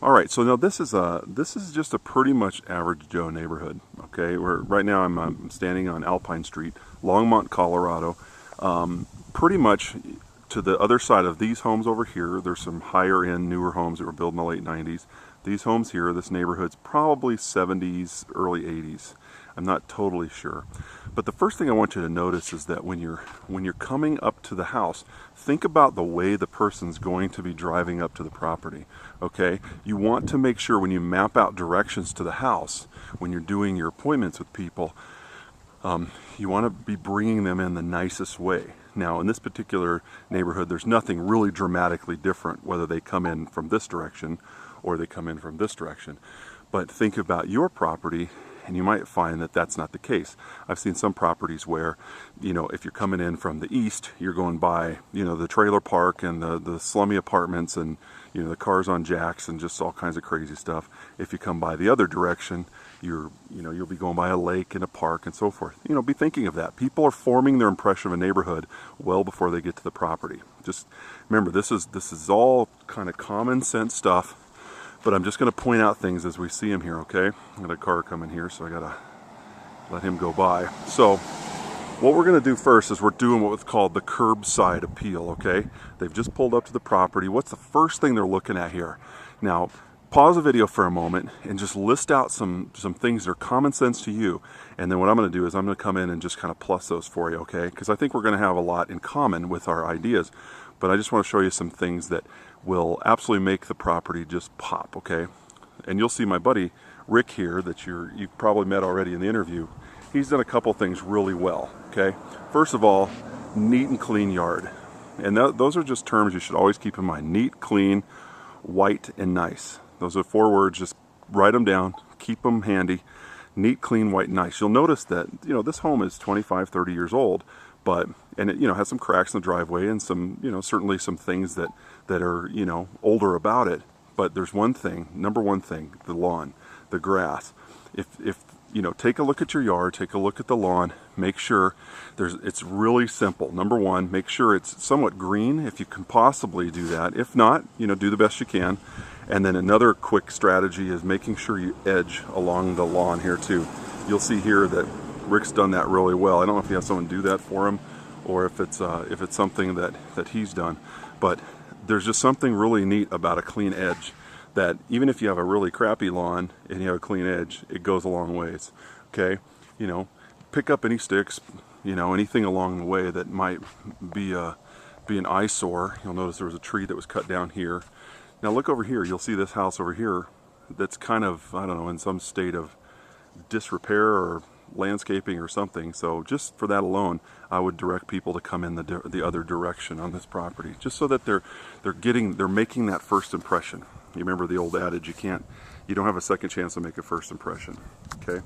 All right, so now this is just a pretty much average Joe neighborhood. Okay, where right now I'm standing on Alpine Street, Longmont, Colorado. Pretty much to the other side of these homes over here, there's some higher end, newer homes that were built in the late 90s. These homes here, this neighborhood's probably 70s, early 80s. I'm not totally sure. But the first thing I want you to notice is that when you're coming up to the house, think about the way the person's going to be driving up to the property. Okay? You want to make sure when you map out directions to the house, when you're doing your appointments with people, you want to be bringing them in the nicest way. Now, in this particular neighborhood, there's nothing really dramatically different whether they come in from this direction or they come in from this direction. But think about your property, and you might find that that's not the case. I've seen some properties where, if you're coming in from the east, you're going by, the trailer park and the slummy apartments and, the cars on jacks and just all kinds of crazy stuff. If you come by the other direction, you'll be going by a lake and a park and so forth. Be thinking of that. People are forming their impression of a neighborhood well before they get to the property. Just remember, this is all kind of common sense stuff. But I'm just going to point out things as we see them here, okay? I got a car coming here, so I got to let him go by. So what we're going to do first is we're doing what's called the curbside appeal, okay? They've just pulled up to the property. What's the first thing they're looking at here? Now, pause the video for a moment and just list out some things that are common sense to you. And then what I'm going to do is I'm going to come in and just kind of plus those for you, okay? Because I think we're going to have a lot in common with our ideas. But I just want to show you some things that will absolutely make the property just pop, okay? And you'll see my buddy Rick here that you've probably met already in the interview. He's done a couple things really well, okay? First of all, neat and clean yard. And those are just terms you should always keep in mind. Neat, clean, white, and nice. Those are 4 words. Just write them down. Keep them handy. Neat, clean, white, nice. You'll notice that, this home is 25, 30 years old, and it, has some cracks in the driveway and some, certainly some things that are, older about it. But there's one thing, number one thing, the lawn, the grass. If take a look at your yard, take a look at the lawn, make sure it's really simple. Number one, make sure it's somewhat green if you can possibly do that. If not, do the best you can. And then another quick strategy is making sure you edge along the lawn here too. You'll see here that Rick's done that really well. I don't know if he has someone do that for him or if it's something that he's done. But there's just something really neat about a clean edge that even if you have a really crappy lawn and you have a clean edge, it goes a long ways. Okay? Pick up any sticks, anything along the way that might be an eyesore. You'll notice there was a tree that was cut down here. Now look over here, you'll see this house over here that's kind of, I don't know, in some state of disrepair or landscaping or something. So just for that alone, I would direct people to come in the other direction on this property, just so that they're making that first impression. You remember the old adage, you don't have a second chance to make a first impression. Okay?